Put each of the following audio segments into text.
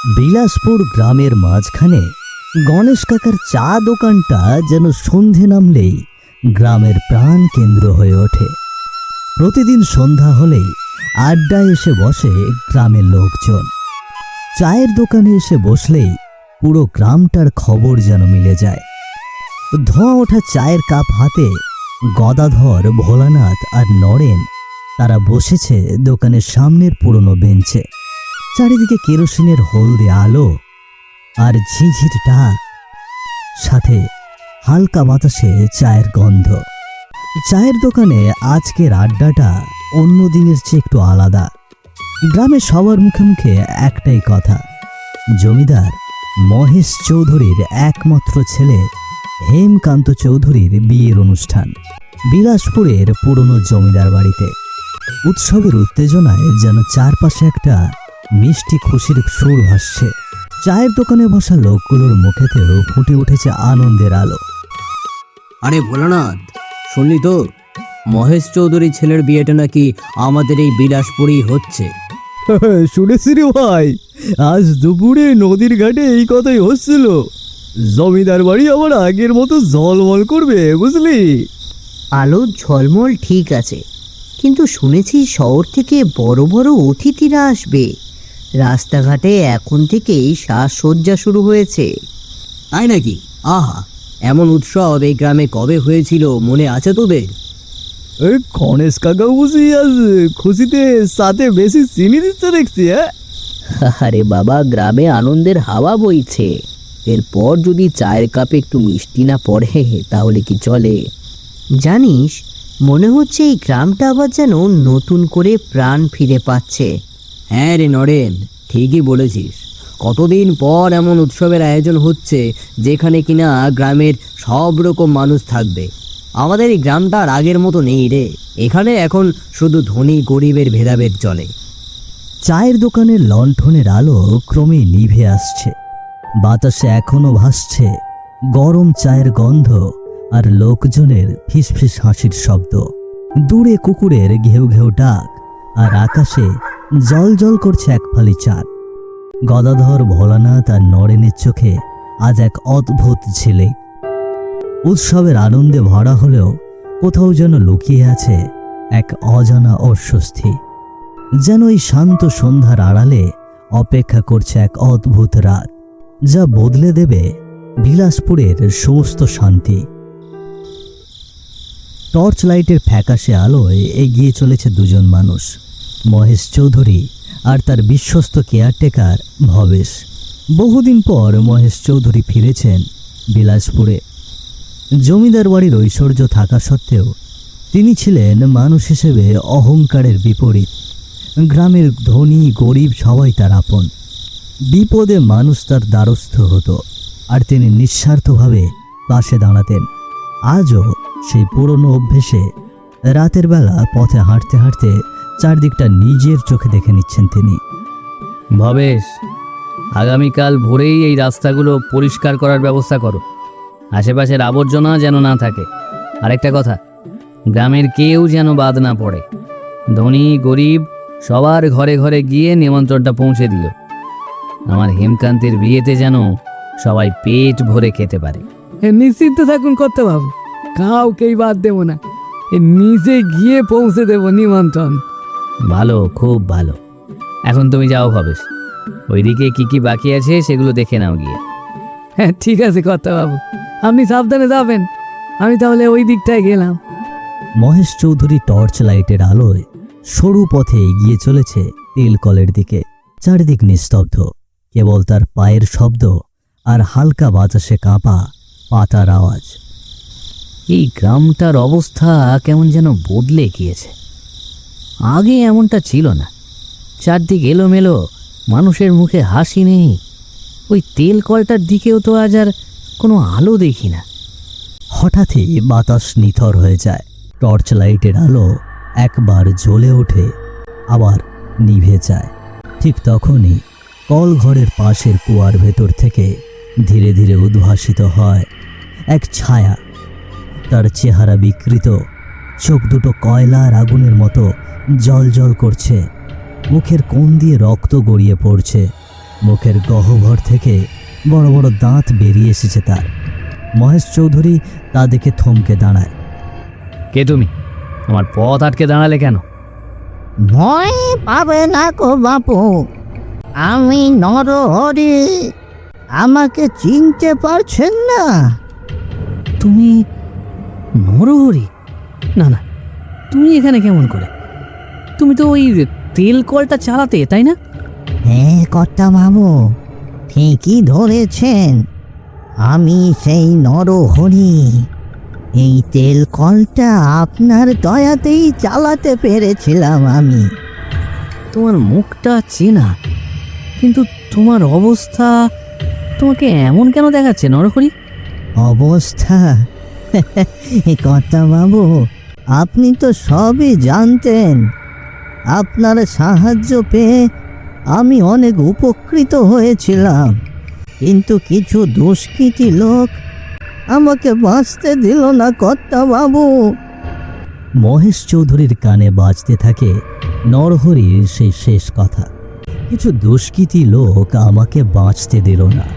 বিলাসপুর গ্রামের মাঝখানে গণেশ কাকার চা দোকানটা যেন সন্ধে নামলেই গ্রামের প্রাণ কেন্দ্র হয়ে ওঠে। প্রতিদিন সন্ধ্যা হলেই আড্ডায় এসে বসে গ্রামের লোকজন। চায়ের দোকানে এসে বসলেই পুরো গ্রামটার খবর যেন মিলে যায়। ধোঁয়া ওঠা চায়ের কাপ হাতে গদাধর, ভোলানাথ আর নরেন তারা বসেছে দোকানের সামনের পুরনো বেঞ্চে। চারিদিকে কেরোসিনের হলদে আলো আর ঝিঝির ডাক, সাথে হালকা বাতাসে চায়ের গন্ধ। চায়ের দোকানে আজকের আড্ডাটা অন্য দিনের চেয়ে একটু আলাদা। গ্রামের সবার মুখে মুখে একটাই কথা, জমিদার মহেশ চৌধুরীর একমাত্র ছেলে হেমকান্ত চৌধুরীর বিয়ের অনুষ্ঠান বিলাসপুরের পুরনো জমিদার বাড়িতে। উৎসবের উত্তেজনায় যেন চারপাশে একটা মিষ্টি খুশির সুর ভাসছে। চায়ের দোকানে বসা লোকগুলোর মুখেতেও ফুটে উঠেছে আনন্দের আলো। আরে ভোলানাথ, শুনলি তো মহেশ চৌধুরী ছেলের বিয়েটা নাকি আমাদের এই বিলাসপুরেই হচ্ছে? শুনেছি রে ভাই, আজ দুপুরে নদীর ঘাটে এই কথাই হচ্ছিল। জমিদার বাড়ি আবার আগের মতো ঝলমল করবে, বুঝলি? আলো ঝলমল ঠিক আছে, কিন্তু শুনেছি শহর থেকে বড় বড় অতিথিরা আসবে। রাস্তাঘাটে এখন থেকেই সাজসজ্জা শুরু হয়েছে। তাই নাকি? আহা, এমন উৎসব এই গ্রামে কবে হয়েছিল মনে আছে তোদের? এই গণেশ কাকা বুঝি আজ খুশিতে সাথে বেশি চিনি দিচ্ছে দেখছি। আরে বাবা, গ্রামে আনন্দের হাওয়া বইছে। এরপর যদি চায়ের কাপে একটু মিষ্টি না পড়ে তাহলে কি চলে? জানিস, মনে হচ্ছে এই গ্রামটা আবার যেন নতুন করে প্রাণ ফিরে পাচ্ছে। হ্যাঁ রে নরেন, ঠিকই বলেছিস। কতদিন পর এমন উৎসবের আয়োজন হচ্ছে যেখানে কিনা গ্রামের সব রকম মানুষ থাকবে। আমাদের এই গ্রামটা আর আগের মতো নেই রে। এখানে এখন শুধু ধনী গরিবের ভেদাভেদ চলে। চায়ের দোকানের লণ্ঠনের আলো ক্রমেই নিভে আসছে। বাতাসে এখনো ভাসছে গরম চায়ের গন্ধ আর লোকজনের ফিসফিস হাসির শব্দ। দূরে কুকুরের ঘেউ ঘেউ ডাক, আর আকাশে জল জল করছে এক ফালি চাঁদ। গদাধর, ভোলানাথ আর নরেনের চোখে আজ এক অদ্ভুত ঝিলিক। উৎসবের আনন্দে ভরা হলেও কোথাও যেন লুকিয়ে আছে এক অজানা অস্বস্তি। যেন এই শান্ত সন্ধ্যার আড়ালে অপেক্ষা করছে এক অদ্ভুত রাত, যা বদলে দেবে বিলাসপুরের সমস্ত শান্তি। টর্চ লাইটের ফ্যাকাশে আলোয় এগিয়ে চলেছে দুজন মানুষ, মহেশ চৌধুরী আর তার বিশ্বস্ত কেয়ারটেকার ভবেশ। বহুদিন পর মহেশ চৌধুরী ফিরেছেন বিলাসপুরে। জমিদার বাড়ির ঐশ্বর্য থাকা সত্ত্বেও তিনি ছিলেন মানুষ হিসেবে অহংকারের বিপরীত। গ্রামের ধনী গরিব সবাই তার আপন। বিপদে মানুষ তার দ্বারস্থ হতো, আর তিনি নিঃস্বার্থভাবে পাশে দাঁড়াতেন। আজও সেই পুরনো অভ্যেসে রাতের বেলা পথে হাঁটতে হাঁটতে চারদিকটা নিজের চোখে দেখে নিচ্ছেন তিনি। ভবেশ, আগামীকাল ভোরেই এই রাস্তাগুলো পরিষ্কার করার ব্যবস্থা করো। আশেপাশের আবর্জনা যেন না থাকে। আরেকটা কথা, গ্রামের কেউ যেন বাদ না পড়ে। ধনী গরিব সবার ঘরে ঘরে গিয়ে নিমন্ত্রণটা পৌঁছে দিও। আমার হেমকান্তের বিয়েতে যেন সবাই পেট ভরে খেতে পারে। নিশ্চিন্ত থাকুন কর্তাবাবু, কাউকেই বাদ দেব না। নিজে গিয়ে পৌঁছে দেব নিমন্ত্রণ। ভালো, খুব ভালো। এখন তুমি যাও ভবেশ, ওইদিকে কি কি বাকি আছে সেগুলো দেখে নাও গিয়ে। হ্যাঁ ঠিক আছে কর্তাবাবু, আপনি সাবধানে যাবেন। আমি তাহলে ওই দিকটায় গেলাম। মহেশ চৌধুরী টর্চ লাইটের আলোয় সরু পথে এগিয়ে চলেছে তেলকলের দিকে। চারিদিক নিস্তব্ধ, কেবল তার পায়ের শব্দ আর হালকা বাতাসে কাঁপা পাতার আওয়াজ। এই গ্রামটার অবস্থা কেমন যেন বদলে গিয়েছে। আগে এমনটা ছিল না। চারদিক এলোমেলো, মানুষের মুখে হাসি নেই। ওই তেল কলটার দিকেও তো আজ আর কোনো আলো দেখি না। হঠাৎই বাতাস নিথর হয়ে যায়। টর্চ লাইটের আলো একবার জ্বলে ওঠে, আবার নিভে যায়। ঠিক তখনই কল ঘরের পাশের কুয়ার ভেতর থেকে ধীরে ধীরে উদ্ভাসিত হয় এক ছায়া। তার চেহারা বিকৃত, চোখ দুটো কয়লার আগুনের মতো জল জল করছে, মুখের কোণ দিয়ে রক্ত গড়িয়ে পড়ছে, মুখের গহ্বর থেকে বড় বড় দাঁত বেরিয়ে এসেছে তার। মহেশ চৌধুরী তা দেখে থমকে দাঁড়ায়। কে তুমি? তোমার পথ আটকে দাঁড়ালে কেন? ভয় পাবে না কো বাপু, আমি নরহরি। আমাকে চিনতে পারছেন না? তুমি নরহরি? না না, তুমি এখানে কেমন করে? তুমি তো ওই তেল কলটা চালাতে, তাই না? হ্যাঁ কর্তা বাবু, ঠিকই ধরেছেন। আমি সেই নরহরি। এই তেল কলটা আপনার দয়াতেই চালাতে পেরেছিলাম আমি। তোমার মুখটা চেনা, কিন্তু তোমার অবস্থা, তোমাকে এমন কেন দেখাচ্ছে নরহরি? অবস্থা? কর্তা বাবু, আপনি তো সবই জানতেন। আপনার সাহায্য পেয়ে আমি অনেক উপকৃত হয়েছিলাম, কিন্তু কিছু দুষ্কৃতী লোক আমাকে বাঁচতে দিল না কর্তা বাবু। মহেশ চৌধুরীর কানে বাজতে থাকে নরহরির সেই শেষ কথা, কিছু দুষ্কৃতী লোক আমাকে বাঁচতে দিল না।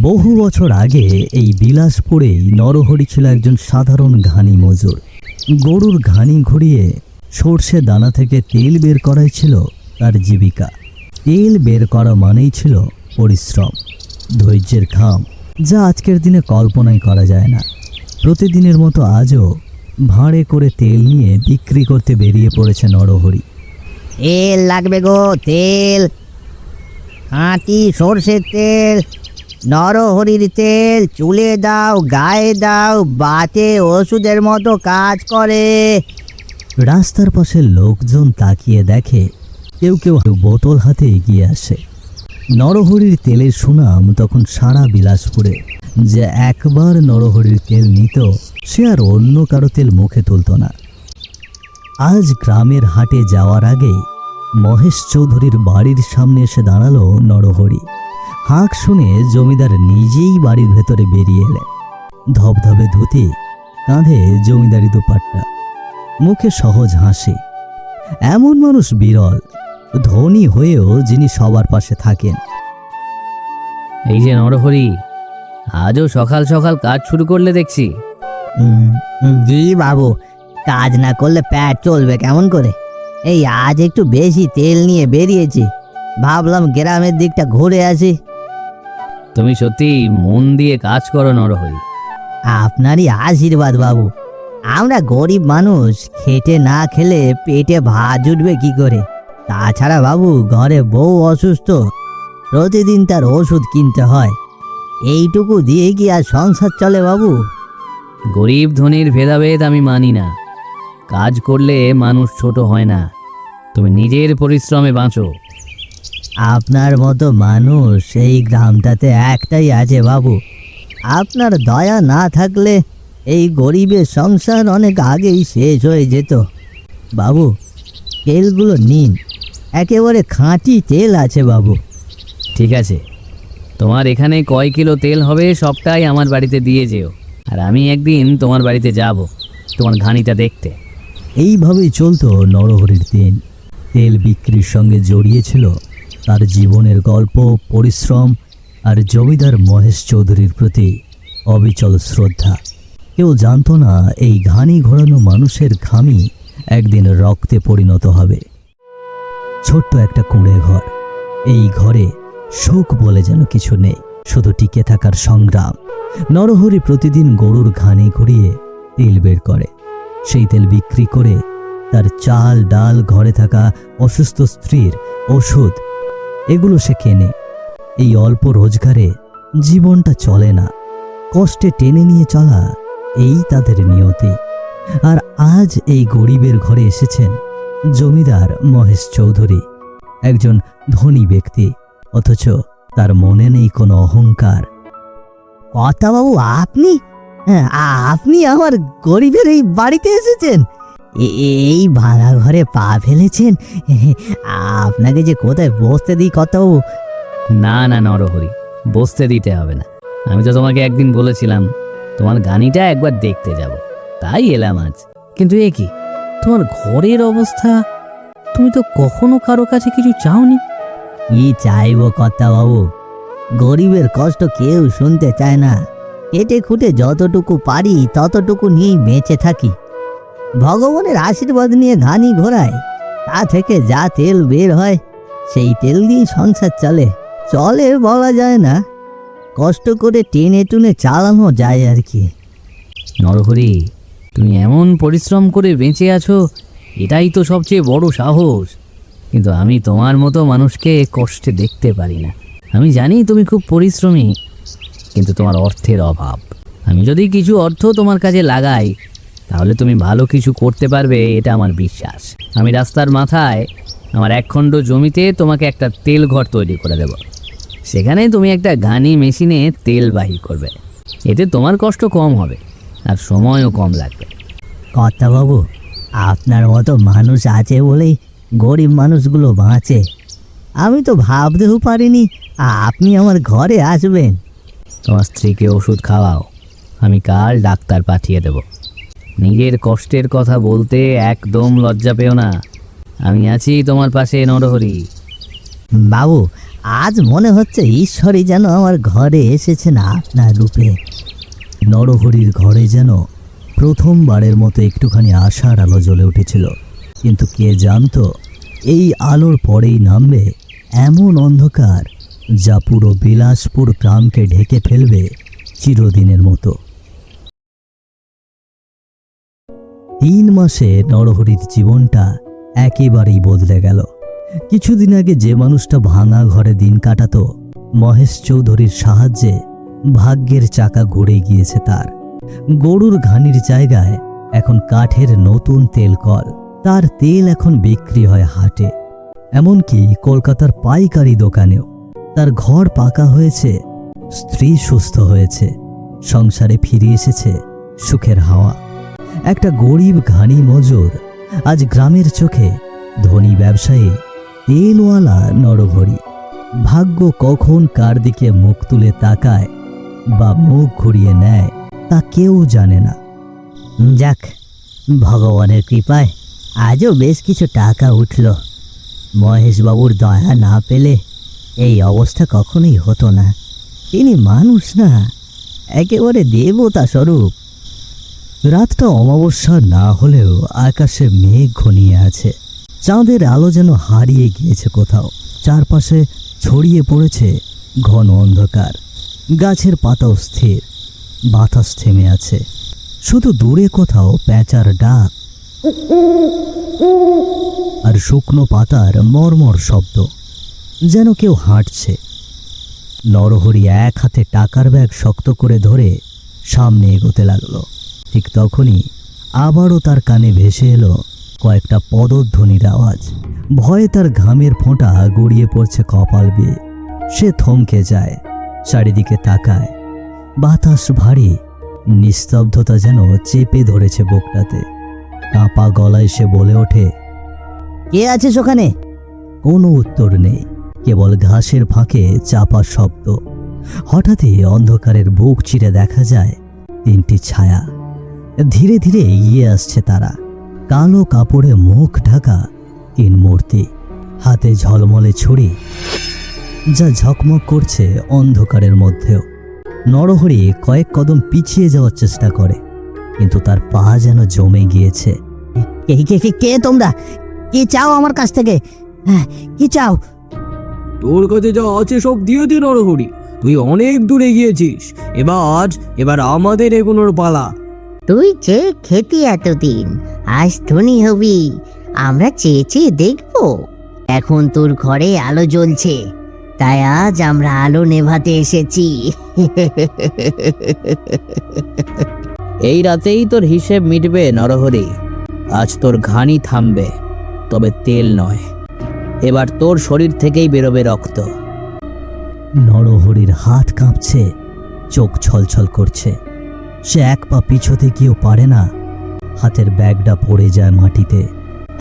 বহু বছর আগে এই বিলাসপুরেই নরহরি ছিল একজন সাধারণ ঘানি মজুর। গরুর ঘানি ঘুরিয়ে সর্ষে দানা থেকে তেল বের করাই ছিল তার জীবিকা। তেল বের করা মানেই ছিল পরিশ্রম, ধৈর্যের খাম, যা আজকের দিনে কল্পনাই করা যায় না। প্রতিদিনের মতো আজও ভাঁড়ে করে তেল নিয়ে বিক্রি করতে বেরিয়ে পড়েছে নরহরি। তেল লাগবে গো, তেল। খাঁটি সর্ষের তেল, নরহরির তেল। চুলে দাও, গায়ে দাও, বাতে ওষুধের মতো কাজ করে। রাস্তার পাশে লোকজন তাকিয়ে দেখে, কেউ কেউ বোতল হাতে এগিয়ে আসে। নরহরির তেলের সুনাম তখন সারা বিলাসপুরে। যে একবার নরহরির তেল নিত, সে আর অন্য কারো তেল মুখে তুলত না। আজ গ্রামের হাটে যাওয়ার আগে মহেশ চৌধুরীর বাড়ির সামনে এসে দাঁড়ালো নরহরি। হাঁক শুনে জমিদার নিজেই বাড়ির ভেতরে বেরিয়ে এলেন। ধবধবে ধুতি, কাঁধে জমিদারি দুপাট্টা, মুখে সহজ হাসি। এমন মানুষ বিরল, ধনী হয়েও যিনি সবার পাশে থাকেন। এই যে নরহরি, আজও সকাল সকাল কাজ শুরু করলে দেখছি। জি বাবু, কাজ না করলে পেট চলবে কেমন করে? এই আজ একটু বেশি তেল নিয়ে বেরিয়েছি, ভাবলাম গ্রামের দিকটা ঘুরে আসি। তুমি সত্যি মন দিয়ে কাজ করো নরহরি। আপনারই আশীর্বাদ বাবু। আমরা গরিব মানুষ, খেটে না খেলে পেটে ভাত জুটবে কি করে? তাছাড়া বাবু, ঘরে বউ অসুস্থ, প্রতিদিন তার ওষুধ কিনতে হয়। এইটুকু দিয়ে কি আর সংসার চলে বাবু? গরিব ধনীর ভেদাভেদ আমি মানি না। কাজ করলে মানুষ ছোট হয় না। তুমি নিজের পরিশ্রমে বাঁচো। আপনার মতো মানুষ এই গ্রামটাতে একটাই আছে বাবু। আপনার দয়া না থাকলে এই গরিবের সংসার অনেক আগেই শেষ হয়ে যেত। বাবু, তেলগুলো নিন, একেবারে খাঁটি তেল আছে বাবু। ঠিক আছে, তোমার এখানে কয় কিলো তেল হবে সবটাই আমার বাড়িতে দিয়ে যেও, আর আমি একদিন তোমার বাড়িতে যাব তোমার ঘানিটা দেখতে। এইভাবেই চলতো নরহরির দিন। তেল বিক্রির সঙ্গে জড়িয়েছিল তার জীবনের গল্প, পরিশ্রম আর জমিদার মহেশ চৌধুরীর প্রতি অবিচল শ্রদ্ধা। কেউ জানতো না এই ঘানি ঘোরানো মানুষের ঘামি একদিন রক্তে পরিণত হবে। ছোট্ট একটা কুঁড়ে ঘর, এই ঘরে সুখ বলে যেন কিছু নেই, শুধু টিকে থাকার সংগ্রাম। নরহরি প্রতিদিন গরুর ঘানি ঘুরিয়ে তেল বের করে। সেই তেল বিক্রি করে তার চাল ডাল, ঘরে থাকা অসুস্থ স্ত্রীর ওষুধ, এগুলো সে কেনে। এই অল্প রোজগারে জীবনটা চলে না, কষ্টে টেনে নিয়ে চলা এই তাদের নিয়তি। আর আজ এই গরিবের ঘরে এসেছেন জমিদার মহেশ চৌধুরী, একজন ধনী ব্যক্তি, অথচ তার মনে নেই কোনো অহংকার। কথা বাবু, আপনি আপনি আমার গরিবের এই বাড়িতে এসেছেন, এই ভাঙা ঘরে পা ফেলেছেন। আপনাকে যে কোথায় বসতে দিই কথা বাবু? না না নরহরি, বসতে দিতে হবে না। আমি তো তোমাকে একদিন বলেছিলাম তোমার ঘানিটা একবার দেখতে যাব, তাই এলাম আজ। কিন্তু এ কি, তোমার ঘরের অবস্থা তুমি তো কখনো কারো কাছে কিছু চাওনি। কি চাইবো কর্তা বাবু, গরিবের কষ্ট কেউ শুনতে চায় না। কেটে খুঁটে যতটুকু পারি ততটুকু নিয়েই বেঁচে থাকি। ভগবানের আশীর্বাদ নিয়ে ঘানি ঘোরায়, তা থেকে যা তেল বের হয় সেই তেল দিয়েই সংসার চলে। চলে বলা যায় না, কষ্ট করে টেনে টুনে চালানো যায় আর কি। নরহরি, তুমি এমন পরিশ্রম করে বেঁচে আছো, এটাই তো সবচেয়ে বড় সাহস। কিন্তু আমি তোমার মতো মানুষকে কষ্টে দেখতে পারি না। আমি জানি তুমি খুব পরিশ্রমী, কিন্তু তোমার অর্থের অভাব। আমি যদি কিছু অর্থ তোমার কাজে লাগাই, তাহলে তুমি ভালো কিছু করতে পারবে, এটা আমার বিশ্বাস। আমি রাস্তার মাথায় আমার 1 খণ্ড জমিতে তোমাকে একটা তেল ঘর তৈরি করে দেব। সেখানে তুমি একটা গানি মেশিনে তেল বাহি করবে। এতে তোমার কষ্ট কম হবে আর সময়ও কম লাগবে। কর্তা বাবু, আপনার মতো মানুষ আছে বলেই গরিব মানুষগুলো বাঁচে। আমি তো ভাবতেও পারিনি আপনি আমার ঘরে আসবেন। তোমার স্ত্রীকে ওষুধ খাওয়াও, আমি কাল ডাক্তার পাঠিয়ে দেব। নিজের কষ্টের কথা বলতে একদম লজ্জা পেও না, আমি আছি তোমার পাশে নরহরি। বাবু, আজ মনে হচ্ছে ঈশ্বরই যেন আমার ঘরে এসেছেন আপনার রূপে। নরহরির ঘরে যেন প্রথমবারের মতো একটুখানি আশার আলো জ্বলে উঠেছিল। কিন্তু কে জানতো এই আলোর পরেই নামবে এমন অন্ধকার যা পুরো বিলাসপুর গ্রামকে ঢেকে ফেলবে চিরদিনের মতো। 3 মাসে নরহরির জীবনটা একেবারেই বদলে গেল। কিছুদিন আগে যে মানুষটা ভাঙা ঘরে দিন কাটাতো, মহেশ চৌধুরীর সাহায্যে ভাগ্যের চাকা ঘুরে গিয়েছে তার। গরুর ঘানির জায়গায় এখন কাঠের নতুন তেল কল। তার তেল এখন বিক্রি হয় হাটে, এমনকি কলকাতার পাইকারি দোকানেও। তার ঘর পাকা হয়েছে, স্ত্রী সুস্থ হয়েছে, সংসারে ফিরে এসেছে সুখের হাওয়া। একটা গরিব ঘানি মজুর আজ গ্রামের চোখে ধনী ব্যবসায়ী, তেলওয়ালা নরহরি। ভাগ্য কখন কার দিকে মুখ তুলে তাকায় বা মুখ ঘুরিয়ে নেয় তা কেউ জানে না। যাক, ভগবানের কৃপায় আজও বেশ কিছু টাকা উঠল। মহেশবাবুর দয়া না পেলে এই অবস্থা কখনোই হতো না। তিনি মানুষ না, একেবারে দেবতা স্বরূপ। রাতটা অমাবস্যা না হলেও আকাশে মেঘ ঘনিয়ে আছে। চাঁদের আলো যেন হারিয়ে গিয়েছে কোথাও। চারপাশে ছড়িয়ে পড়েছে ঘন অন্ধকার। গাছের পাতাও স্থির, বাতাস থেমে আছে। শুধু দূরে কোথাও প্যাঁচার ডাক আর শুকনো পাতার মর্মর শব্দ, যেন কেউ হাঁটছে। নরহরি এক হাতে টাকার ব্যাগ শক্ত করে ধরে সামনে এগোতে লাগলো। ঠিক তখনই আবারও তার কানে ভেসে এলো কয়েকটা পদধ্বনির আওয়াজ। ভয়ে তার ঘামের ফোঁটা গড়িয়ে পড়ছে কপাল বেয়ে। সে থমকে যায়, চারিদিকে তাকায়। বাতাস ভারী, নিস্তব্ধতা যেন চেপে ধরেছে বুকটাতে। কাঁপা গলায় সে বলে ওঠে, কে আছিস ওখানে? কোনো উত্তর নেই, কেবল ঘাসের ফাঁকে চাপা শব্দ। হঠাৎই অন্ধকারের বুক চিরে দেখা যায় 3টি ছায়া। ধীরে ধীরে এগিয়ে আসছে তারা। কালো কাপড়ে মুখ ঢাকা 3 মূর্তি, হাতে ঝলমলে ছুরি যা ঝকমক করছে অন্ধকারের মধ্যেও। নরহরি কয়েক কদম পিছিয়ে যাওয়ার চেষ্টা করে, কিন্তু তার পা যেন জমে গিয়েছে। কে কে কে কে তোমরা? কি চাও আমার কাছ থেকে? হ্যাঁ, কি চাও? তোর কাছে যা আছে সব দিয়ে দে নরহরি, তুই অনেক দূরে গিয়েছিস। এবার আমাদের এগোনোর পালা। তুই যে খেতি এতদিন, আজ ধনী হবি, আমরা চেয়ে চেয়ে দেখবো। এখন তোর ঘরে আলো জ্বলছে, তাই আজ আমরা আলো নেভাতে এসেছি। এই রাতেই তোর হিসেব মিটবে নরহরি। আজ তোর ঘানি থামবে, তবে তেল নয়। এবার তোর শরীর থেকেই বেরোবে রক্ত। নরহরির হাত কাঁপছে, চোখ ছলছল করছে। সে এক পা পিছোতে গিয়েও পারে না। হাতের ব্যাগটা পড়ে যায় মাটিতে।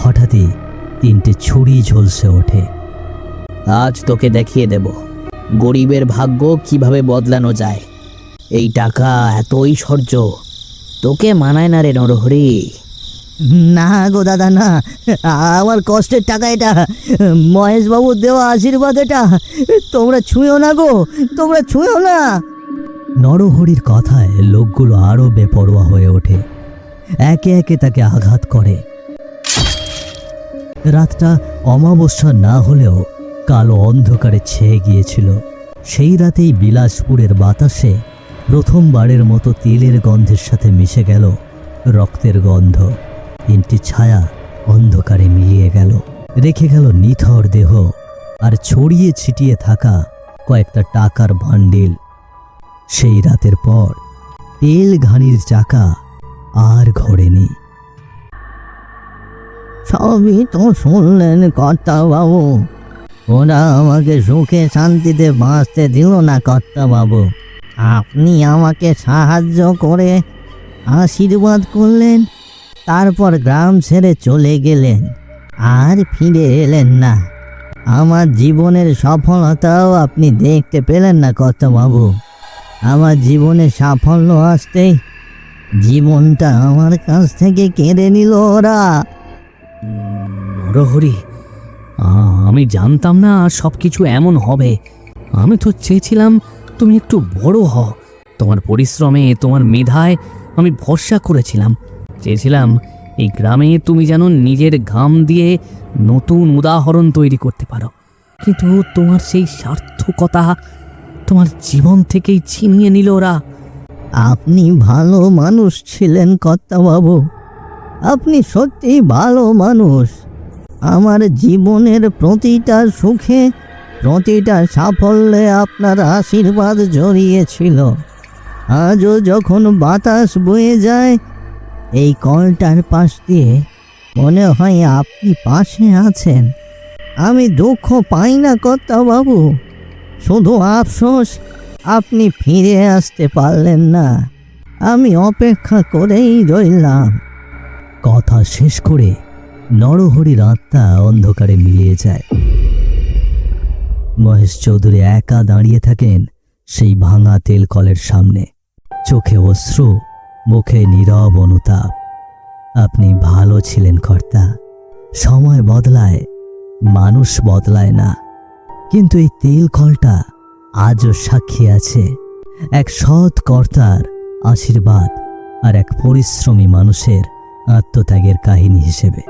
হঠাৎই 3টে ছুরি ঝলসে ওঠে। আজ তোকে দেখিয়ে দেব গরিবের ভাগ্য কিভাবে বদলানো যায়। এই টাকা, এত ঐশ্বর্য তোকে মানায় না রে নরহরি। না গো দাদা না, আমার কষ্টের টাকা এটা, মহেশবাবুর দেওয়া আশীর্বাদ এটা, তোমরা ছুঁয়ো না গো, তোমরা ছুঁয়ো না। নরহরির কথায় লোকগুলো আরো বেপরোয়া হয়ে ওঠে, একে একে তাকে আঘাত করে। রাতটা অমাবস্যা না হলেও কালো অন্ধকারে ছেয়ে গিয়েছিল। সেই রাতেই বিলাসপুরের বাতাসে প্রথমবারের মতো তেলের গন্ধের সাথে মিশে গেল রক্তের গন্ধ। তিনটি ছায়া অন্ধকারে মিলিয়ে গেল, রেখে গেল নিথর দেহ আর ছড়িয়ে ছিটিয়ে থাকা কয়েকটা টাকার বান্ডিল। সেই রাতের পর তেল ঘানির চাকা আর ঘোরেনি। সবই তো শুনলেন কর্তা বাবু, ওরা আমাকে সুখে শান্তিতে বাঁচতে দিল না কর্তা বাবু। আপনি আমাকে সাহায্য করে আশীর্বাদ করলেন, তারপর গ্রাম ছেড়ে চলে গেলেন, আর ফিরে এলেন না। আমার জীবনের সফলতাও আপনি দেখতে পেলেন না কর্তা বাবু। আমার জীবনে সাফল্য আসতেই জীবনটা আমার কাছ থেকে কেড়ে নিল ওরা। নরহরি, আমি জানতাম না সব কিছু এমন হবে। আমি তো চেয়েছিলাম তুমি একটু বড় হও। তোমার পরিশ্রমে, তোমার মেধায় আমি ভরসা করেছিলাম। চেয়েছিলাম এই গ্রামে তুমি যেন নিজের ঘাম দিয়ে নতুন উদাহরণ তৈরি করতে পারো। কিন্তু তোমার সেই সার্থকতা তোমার জীবন থেকেই ছিনিয়ে নিল ওরা। আপনি ভালো মানুষ ছিলেন কর্তাবাবু, আপনি সত্যিই ভালো মানুষ। আমার জীবনের প্রতিটা সুখে, প্রতিটা সাফল্যে আপনার আশীর্বাদ জড়িয়েছিল। আজও যখন বাতাস বয়ে যায় এই কলটার পাশ দিয়ে, মনে হয় আপনি পাশে আছেন। আমি দুঃখ পাই না কর্তাবাবু, শুধু আফসোস আপনি ফিরে আসতে পারলেন না। আমি অপেক্ষা করেই রইলাম। কথা শেষ করে নরহরির আত্মা অন্ধকারে মিলিয়ে যায়। মহেশ চৌধুরী একা দাঁড়িয়ে থাকেন সেই ভাঙা তেল কলের সামনে, চোখে অশ্রু, মুখে নীরব অনুতাপ। আপনি ভালো ছিলেন কর্তা। সময় বদলায়, মানুষ বদলায় না, কিন্তু এই তেল কলটা আজও সাক্ষী আছে এক সৎ কর্তার আশীর্বাদ আর এক পরিশ্রমী মানুষের আত্মত্যাগের কাহিনী হিসেবে।